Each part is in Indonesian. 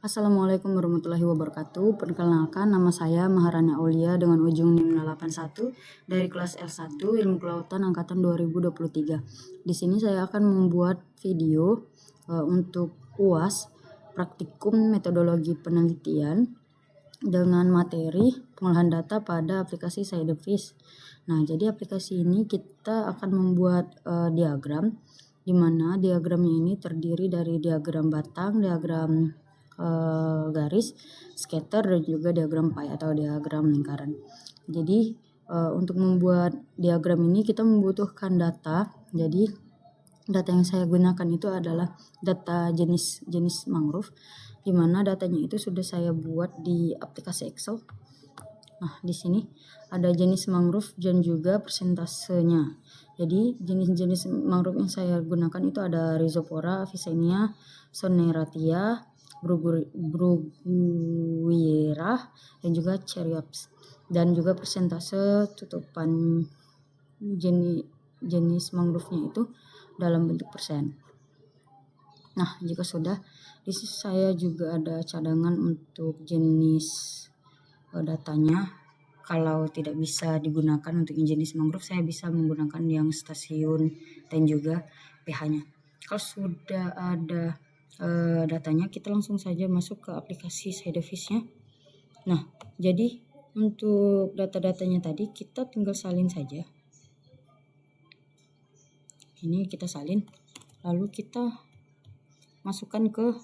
Assalamualaikum warahmatullahi wabarakatuh. Perkenalkan, nama saya Maharani Aulia dengan ujung NIM 81 dari kelas L1 Ilmu Kelautan angkatan 2023. Di sini saya akan membuat video untuk UAS praktikum metodologi penelitian dengan materi pengolahan data pada aplikasi Sidefish. Nah, jadi aplikasi ini kita akan membuat diagram, di mana diagramnya ini terdiri dari diagram batang, diagram garis, scatter, dan juga diagram pie atau diagram lingkaran. Jadi untuk membuat diagram ini kita membutuhkan data. Jadi data yang saya gunakan itu adalah data jenis mangrove, di mana datanya itu sudah saya buat di aplikasi Excel. Nah, di sini ada jenis mangrove dan juga persentasenya. Jadi jenis-jenis mangrove yang saya gunakan itu ada Rhizopora, Avicennia, Soneratia, Bruguiera, dan juga Cherryops. Dan juga persentase tutupan jenis mangrove-nya itu dalam bentuk persen. Nah, jika sudah, di sini saya juga ada cadangan untuk jenis datanya. Kalau tidak bisa digunakan untuk jenis mangrove, saya bisa menggunakan yang stasiun dan juga pH-nya. Kalau sudah ada datanya, kita langsung saja masuk ke aplikasi Sidefish-nya. Nah, jadi untuk data-datanya tadi kita tinggal salin saja. Ini kita salin, lalu kita masukkan ke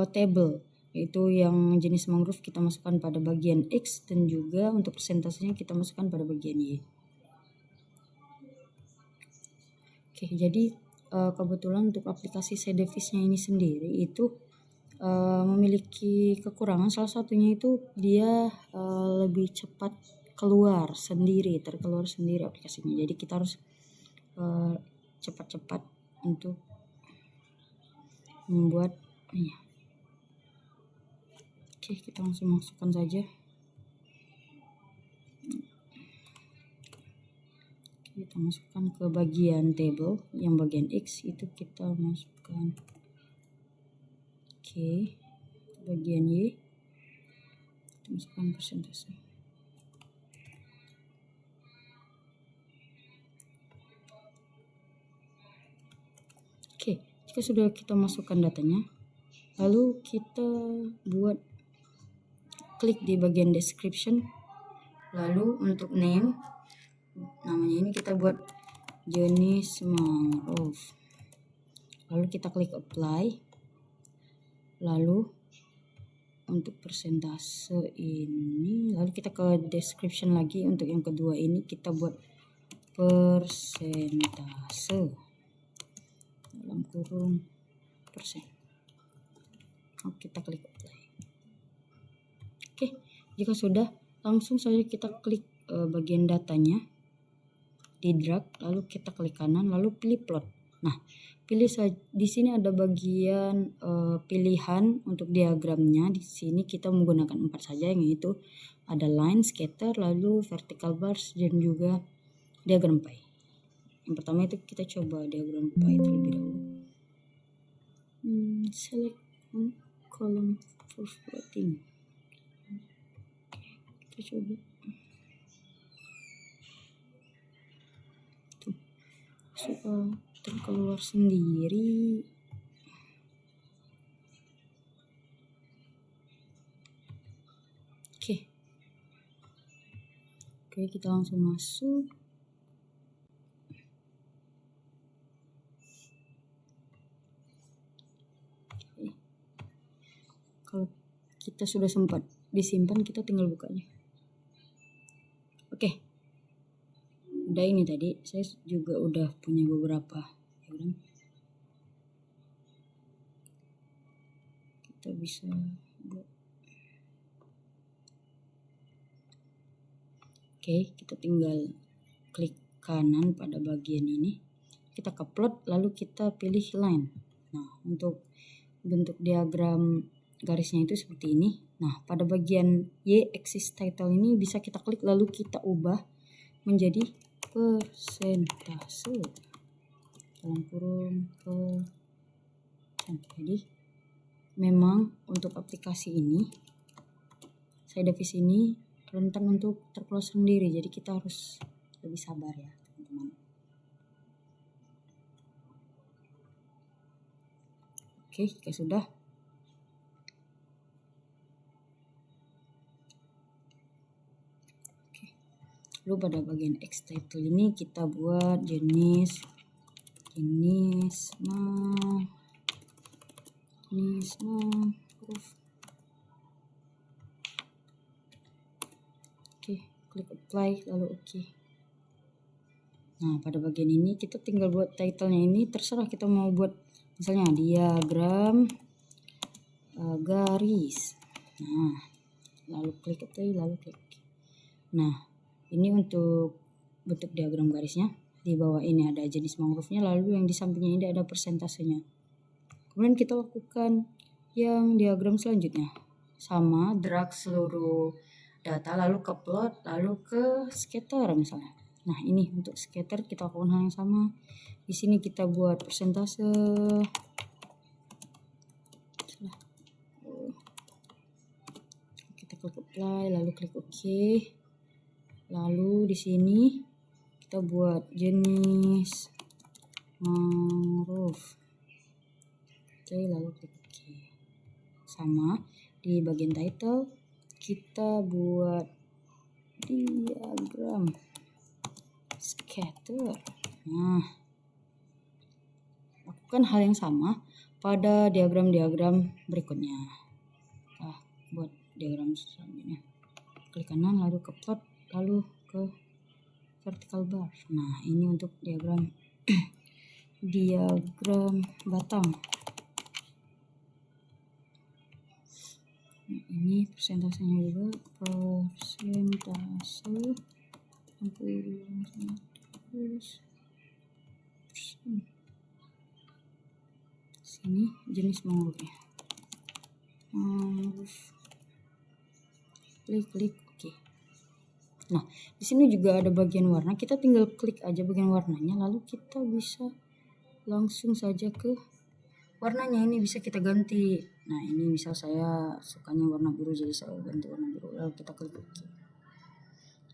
table, yaitu yang jenis mangrove kita masukkan pada bagian X, dan juga untuk persentasenya kita masukkan pada bagian Y. Oke, jadi kebetulan untuk aplikasi Sidefish-nya ini sendiri itu memiliki kekurangan. Salah satunya itu dia lebih cepat terkeluar sendiri aplikasinya. Jadi kita harus cepat-cepat untuk membuat ini. Oke, kita langsung masukkan saja. Kita masukkan ke bagian table, yang bagian X itu kita masukkan. Oke, bagian Y kita masukkan persentase. Oke, jika sudah kita masukkan datanya, lalu kita buat klik di bagian description, lalu untuk name, namanya ini kita buat jenis mangrove, lalu kita klik apply, lalu untuk persentase ini, lalu kita ke description lagi. Untuk yang kedua ini kita buat persentase dalam kurung persen. Kita klik apply. Oke, jika sudah, langsung saja kita klik bagian datanya, di drag, lalu kita klik kanan, lalu pilih plot. Nah, pilih saja. Di sini ada bagian pilihan untuk diagramnya. Di sini kita menggunakan 4 saja, yang itu ada line, scatter, lalu vertical bars, dan juga diagram pie. Yang pertama itu kita coba diagram pie terlebih dahulu. Select column for plotting. Kita coba. Tuh, suka terkeluar sendiri. Oke, kita langsung masuk. Kalau kita sudah sempat disimpan, kita tinggal bukanya. Oke, udah. Ini tadi saya juga udah punya beberapa diagram. Kita bisa buat. Oke, kita tinggal klik kanan pada bagian ini, kita ke plot, lalu kita pilih line. Nah, untuk bentuk diagram garisnya itu seperti ini. Nah, pada bagian Y axis title ini bisa kita klik, lalu kita ubah menjadi persentase dalam kurung persen. Jadi memang untuk aplikasi ini Sidevis ini rentan untuk terclose sendiri, jadi kita harus lebih sabar ya teman-teman. Oke, jika sudah, lalu pada bagian X title ini kita buat jenis mangrove. Oke, klik apply lalu oke. Nah, pada bagian ini kita tinggal buat titlenya ini, terserah kita mau buat misalnya diagram garis. Nah, lalu klik apply lalu klik. Nah, ini untuk bentuk diagram garisnya. Di bawah ini ada jenis mangrove-nya, lalu yang di sampingnya ini ada persentasenya. Kemudian kita lakukan yang diagram selanjutnya. Sama, drag seluruh data lalu ke plot, lalu ke scatter misalnya. Nah, ini untuk scatter kita lakukan hal yang sama. Di sini kita buat persentase. Kita klik apply lalu klik OK. Lalu di sini kita buat jenis mangrove. Oke, lalu klik OK. Sama di bagian title kita buat diagram scatter. Nah, lakukan hal yang sama pada diagram-diagram berikutnya. Buat diagram selanjutnya. Klik kanan lalu ke plot lalu ke vertical bar. Nah, ini untuk diagram diagram batang. Nah, ini persentasenya juga persentase 60%. Sini jenis mangrove ya. Klik oke. Nah, di sini juga ada bagian warna. Kita tinggal klik aja bagian warnanya, lalu kita bisa langsung saja ke warnanya. Ini bisa kita ganti. Nah, ini misal saya sukanya warna biru, jadi saya ganti warna biru. Lalu kita klik OK.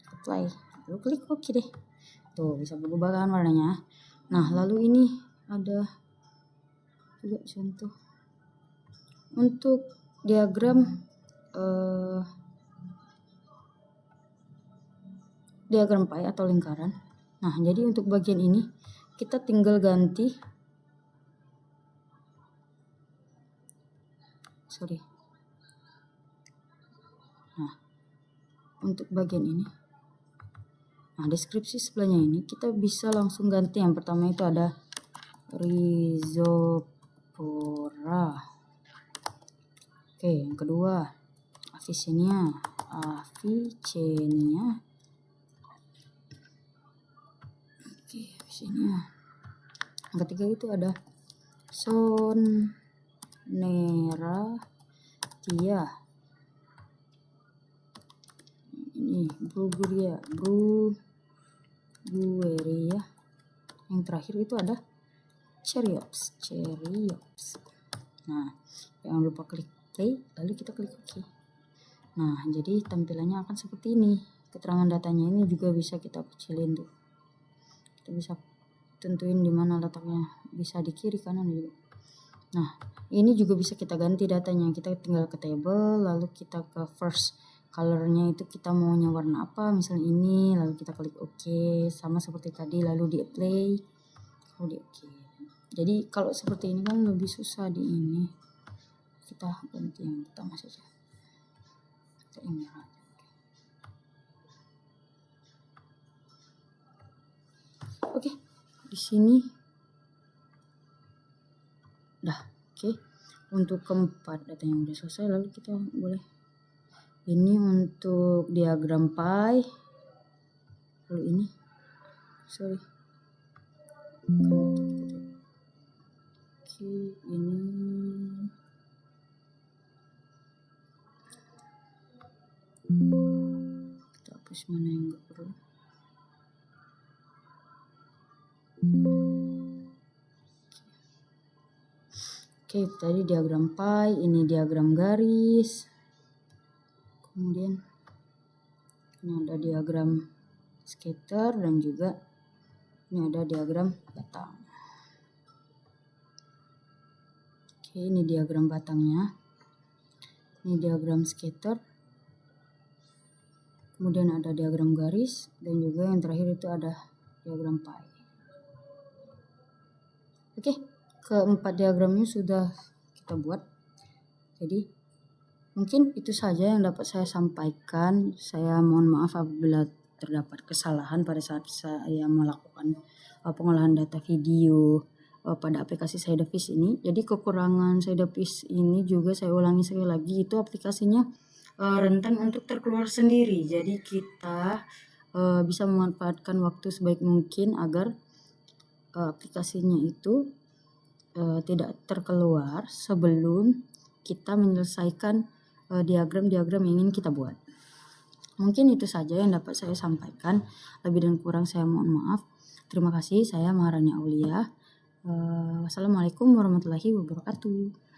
Apply. Lalu klik OK deh. Tuh, bisa berubah kan warnanya. Nah, lalu ini ada juga contoh untuk diagram pie atau lingkaran. Nah, jadi untuk bagian ini kita tinggal ganti Nah, untuk bagian ini, nah deskripsi sebelahnya ini kita bisa langsung ganti. Yang pertama itu ada Rhizopora. Oke, yang kedua Avicennia. Oke, Avicennia. Yang ketiga itu ada Soneratia. Ini Brugueria. Yang terakhir itu ada Cherryops. Nah, jangan lupa klik play lalu kita klik OK. Nah, jadi tampilannya akan seperti ini. Keterangan datanya ini juga bisa kita kecilin tuh. Kita bisa tentuin di mana letaknya, bisa di kiri kanan juga. Nah, ini juga bisa kita ganti datanya. Kita tinggal ke table lalu kita ke first colornya itu kita maunya warna apa, misalnya ini, lalu kita klik OK sama seperti tadi, lalu di apply lalu di OK. Jadi kalau seperti ini kan lebih susah di ini. Kita ganti yang pertama saja. Kita yang merah. Oke, di sini dah. Oke, untuk keempat datanya udah selesai, lalu kita boleh ini untuk diagram pie. Lalu ini Oke, ini kita hapus mana yang enggak perlu. Oke, tadi diagram pie, ini diagram garis. Kemudian ini ada diagram scatter dan juga ini ada diagram batang. Oke, ini diagram batangnya. Ini diagram scatter. Kemudian ada diagram garis dan juga yang terakhir itu ada diagram pie. Oke, keempat diagramnya sudah kita buat. Jadi mungkin itu saja yang dapat saya sampaikan. Saya mohon maaf apabila terdapat kesalahan pada saat saya melakukan pengolahan data video pada aplikasi Sidefish ini. Jadi kekurangan Sidefish ini juga saya ulangi sekali lagi, itu aplikasinya rentan untuk terkeluar sendiri. Jadi kita bisa memanfaatkan waktu sebaik mungkin agar aplikasinya itu tidak terkeluar sebelum kita menyelesaikan diagram-diagram yang ingin kita buat. Mungkin itu saja yang dapat saya sampaikan. Lebih dan kurang saya mohon maaf. Terima kasih. Saya Maharani Aulia. Wassalamualaikum warahmatullahi wabarakatuh.